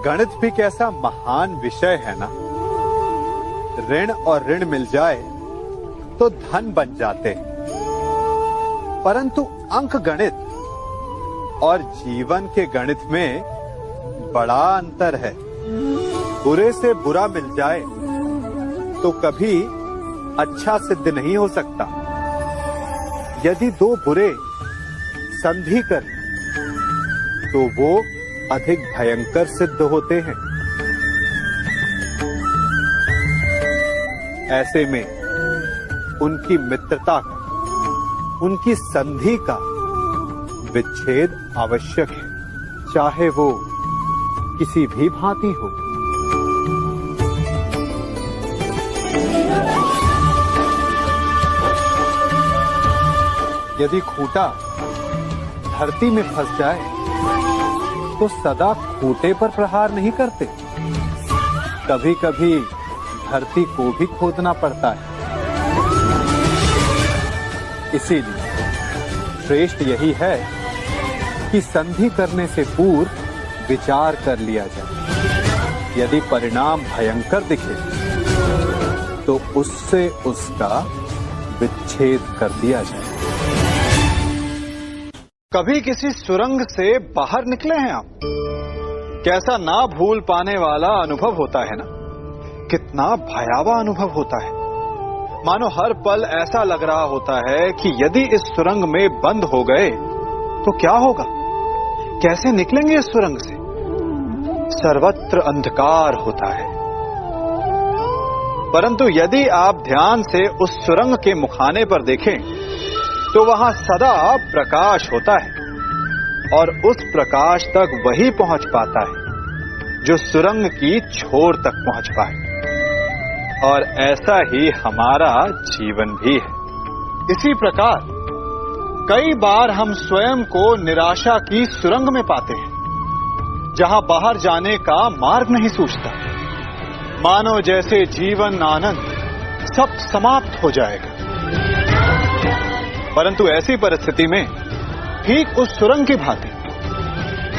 गणित भी कैसा महान विषय है ना। ऋण और ऋण मिल जाए तो धन बन जाते हैं, परंतु अंक गणित और जीवन के गणित में बड़ा अंतर है। बुरे से बुरा मिल जाए तो कभी अच्छा सिद्ध नहीं हो सकता। यदि दो बुरे संधि करें तो वो अधिक भयंकर सिद्ध होते हैं। ऐसे में उनकी मित्रता का, उनकी संधि का विच्छेद आवश्यक है, चाहे वो किसी भी भांति हो। यदि खूंटा धरती में फंस जाए तो सदा खूंटे पर प्रहार नहीं करते, कभी कभी धरती को भी खोदना पड़ता है। इसीलिए श्रेष्ठ यही है कि संधि करने से पूर्व विचार कर लिया जाए। यदि परिणाम भयंकर दिखे तो उससे उसका विच्छेद कर दिया जाए। कभी किसी सुरंग से बाहर निकले हैं आप? कैसा ना भूल पाने वाला अनुभव होता है ना। कितना भयावह अनुभव होता है। मानो हर पल ऐसा लग रहा होता है कि यदि इस सुरंग में बंद हो गए तो क्या होगा, कैसे निकलेंगे इस सुरंग से। सर्वत्र अंधकार होता है, परंतु यदि आप ध्यान से उस सुरंग के मुखाने पर देखें तो वहां सदा प्रकाश होता है, और उस प्रकाश तक वही पहुंच पाता है जो सुरंग की छोर तक पहुंच पाए। और ऐसा ही हमारा जीवन भी है। इसी प्रकार कई बार हम स्वयं को निराशा की सुरंग में पाते हैं, जहां बाहर जाने का मार्ग नहीं सूझता। मानो जैसे जीवन आनंद सब समाप्त हो जाएगा। परंतु ऐसी परिस्थिति में ठीक उस सुरंग की भांति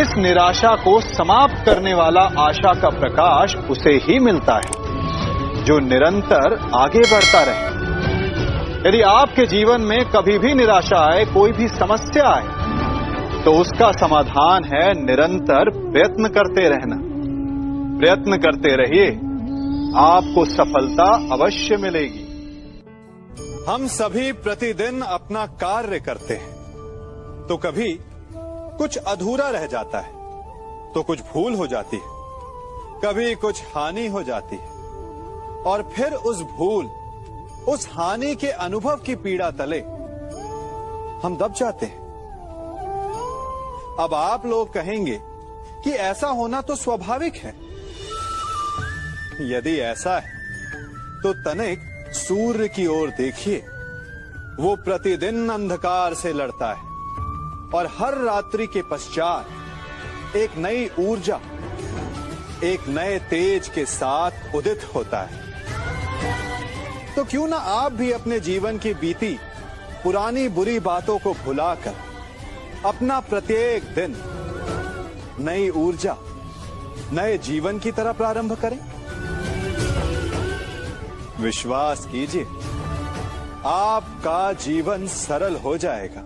इस निराशा को समाप्त करने वाला आशा का प्रकाश उसे ही मिलता है जो निरंतर आगे बढ़ता रहे। यदि आपके जीवन में कभी भी निराशा आए, कोई भी समस्या आए, तो उसका समाधान है निरंतर प्रयत्न करते रहना। प्रयत्न करते रहिए, आपको सफलता अवश्य मिलेगी। हम सभी प्रतिदिन अपना कार्य करते हैं, तो कभी कुछ अधूरा रह जाता है, तो कुछ भूल हो जाती है, कभी कुछ हानि हो जाती है, और फिर उस भूल, उस हानि के अनुभव की पीड़ा तले हम दब जाते हैं। अब आप लोग कहेंगे कि ऐसा होना तो स्वाभाविक है। यदि ऐसा है तो तनिक सूर्य की ओर देखिए। वो प्रतिदिन अंधकार से लड़ता है और हर रात्रि के पश्चात एक नई ऊर्जा, एक नए तेज के साथ उदित होता है। तो क्यों ना आप भी अपने जीवन की बीती पुरानी बुरी बातों को भुलाकर अपना प्रत्येक दिन नई ऊर्जा, नए जीवन की तरह प्रारंभ करें। विश्वास कीजिए, आपका जीवन सरल हो जाएगा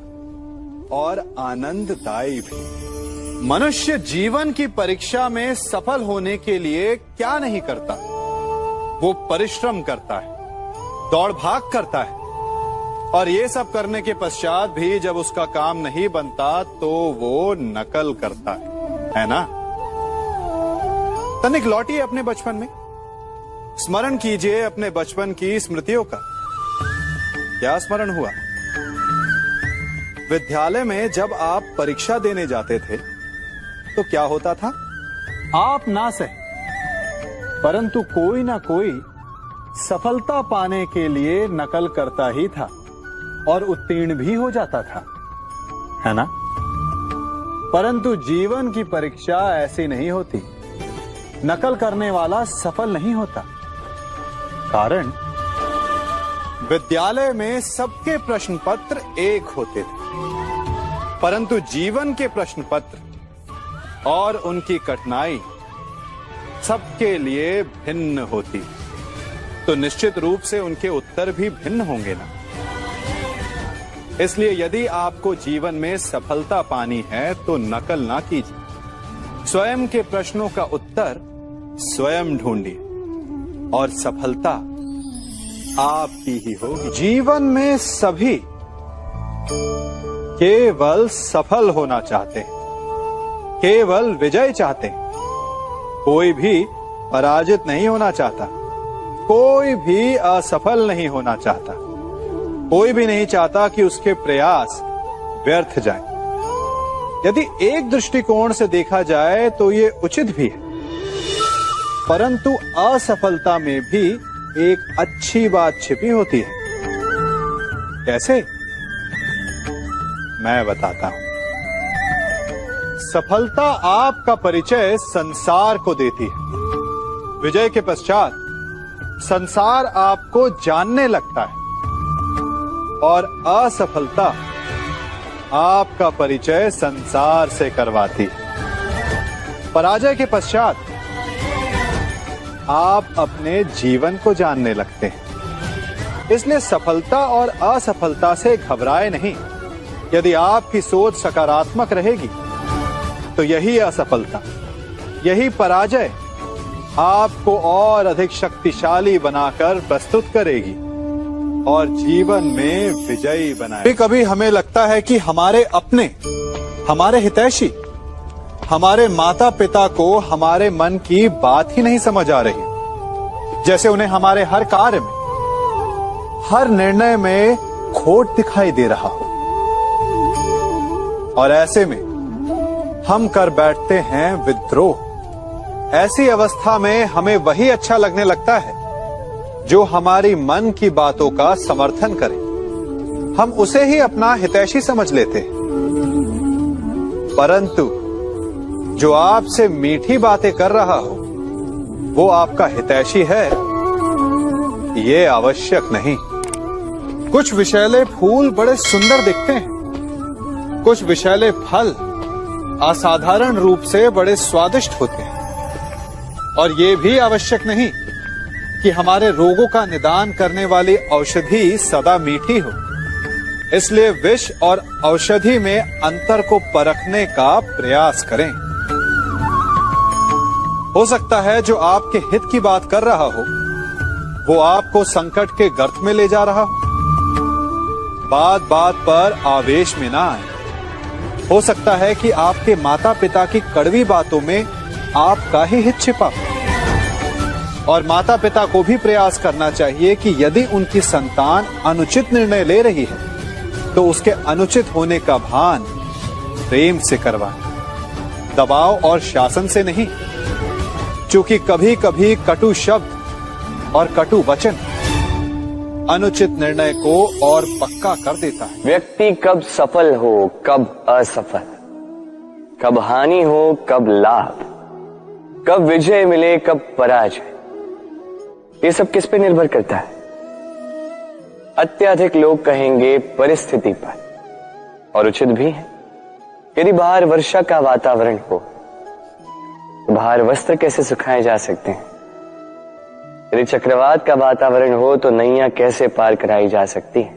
और आनंददायी भी। मनुष्य जीवन की परीक्षा में सफल होने के लिए क्या नहीं करता। वो परिश्रम करता है, दौड़ भाग करता है, और ये सब करने के पश्चात भी जब उसका काम नहीं बनता तो वो नकल करता है ना। तनिक लौटिए अपने बचपन में, स्मरण कीजिए अपने बचपन की स्मृतियों का। क्या स्मरण हुआ? विद्यालय में जब आप परीक्षा देने जाते थे तो क्या होता था? आप ना सहे, परंतु कोई ना कोई सफलता पाने के लिए नकल करता ही था और उत्तीर्ण भी हो जाता था, है ना। परंतु जीवन की परीक्षा ऐसी नहीं होती। नकल करने वाला सफल नहीं होता, कारण विद्यालय में सबके प्रश्न पत्र एक होते थे, परंतु जीवन के प्रश्न पत्र और उनकी कठिनाई सबके लिए भिन्न होती, तो निश्चित रूप से उनके उत्तर भी भिन्न होंगे ना। इसलिए यदि आपको जीवन में सफलता पानी है तो नकल ना कीजिए, स्वयं के प्रश्नों का उत्तर स्वयं ढूंढिए और सफलता आपकी ही होगी। जीवन में सभी केवल सफल होना चाहते हैं, केवल विजय चाहते हैं। कोई भी पराजित नहीं होना चाहता, कोई भी असफल नहीं होना चाहता, कोई भी नहीं चाहता कि उसके प्रयास व्यर्थ जाएं। यदि एक दृष्टिकोण से देखा जाए तो ये उचित भी है, परंतु असफलता में भी एक अच्छी बात छिपी होती है। कैसे? मैं बताता हूं। सफलता आपका परिचय संसार को देती है। विजय के पश्चात संसार आपको जानने लगता है और असफलता आपका परिचय संसार से करवाती है। पराजय के पश्चात आप अपने जीवन को जानने लगते हैं। इसलिए सफलता और असफलता से घबराए नहीं। यदि आपकी सोच सकारात्मक रहेगी तो यही असफलता, यही पराजय आपको और अधिक शक्तिशाली बनाकर प्रस्तुत करेगी और जीवन में विजयी बनाएगी। कभी हमें लगता है कि हमारे अपने, हमारे हितैषी, हमारे माता पिता को हमारे मन की बात ही नहीं समझ आ रही, जैसे उन्हें हमारे हर कार्य में, हर निर्णय में खोट दिखाई दे रहा हो। और ऐसे में हम कर बैठते हैं विद्रोह। ऐसी अवस्था में हमें वही अच्छा लगने लगता है जो हमारी मन की बातों का समर्थन करे। हम उसे ही अपना हितैषी समझ लेते हैं। परंतु जो आपसे मीठी बातें कर रहा हो वो आपका हितैषी है, ये आवश्यक नहीं। कुछ विषैले फूल बड़े सुंदर दिखते हैं, कुछ विषैले फल असाधारण रूप से बड़े स्वादिष्ट होते हैं, और ये भी आवश्यक नहीं कि हमारे रोगों का निदान करने वाली औषधि सदा मीठी हो। इसलिए विष और औषधि में अंतर को परखने का प्रयास करें। हो सकता है जो आपके हित की बात कर रहा हो वो आपको संकट के गर्त में ले जा रहा हो। बात बात पर आवेश में ना आए। हो सकता है कि आपके माता पिता की कड़वी बातों में आपका ही हित छिपा हो। और माता पिता को भी प्रयास करना चाहिए कि यदि उनकी संतान अनुचित निर्णय ले रही है तो उसके अनुचित होने का भान प्रेम से करवाएं, दबाव और शासन से नहीं। क्योंकि कभी कभी कटु शब्द और कटु वचन अनुचित निर्णय को और पक्का कर देता है। व्यक्ति कब सफल हो कब असफल, कब हानि हो कब लाभ, कब विजय मिले कब पराजय, ये सब किस पे निर्भर करता है? अत्यधिक लोग कहेंगे परिस्थिति पर, और उचित भी है। यदि बाहर वर्षा का वातावरण हो तो बाहर वस्त्र कैसे सुखाए जा सकते हैं? यदि चक्रवात का वातावरण हो तो नैया कैसे पार कराई जा सकती है?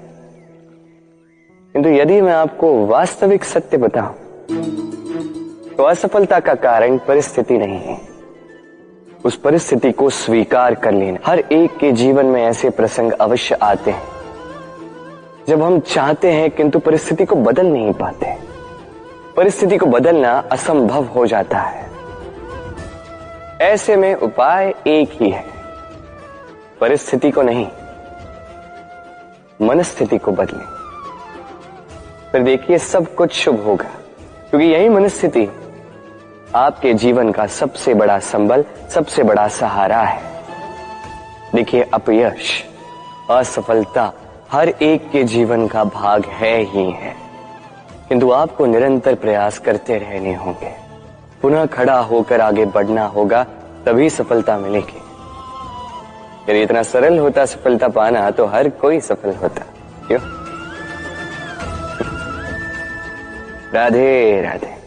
किंतु यदि मैं आपको वास्तविक सत्य बताऊं तो असफलता का कारण परिस्थिति नहीं है, उस परिस्थिति को स्वीकार कर लेना। हर एक के जीवन में ऐसे प्रसंग अवश्य आते हैं जब हम चाहते हैं किंतु परिस्थिति को बदल नहीं पाते। परिस्थिति को बदलना असंभव हो जाता है। ऐसे में उपाय एक ही है, परिस्थिति को नहीं, मनस्थिति को बदलें। फिर देखिए सब कुछ शुभ होगा, क्योंकि यही मनस्थिति आपके जीवन का सबसे बड़ा संबल, सबसे बड़ा सहारा है। देखिए अपयश, असफलता हर एक के जीवन का भाग है ही है, किंतु आपको निरंतर प्रयास करते रहने होंगे। पुनः खड़ा होकर आगे बढ़ना होगा, तभी सफलता मिलेगी। यदि इतना सरल होता सफलता पाना तो हर कोई सफल होता। क्यों? राधे राधे।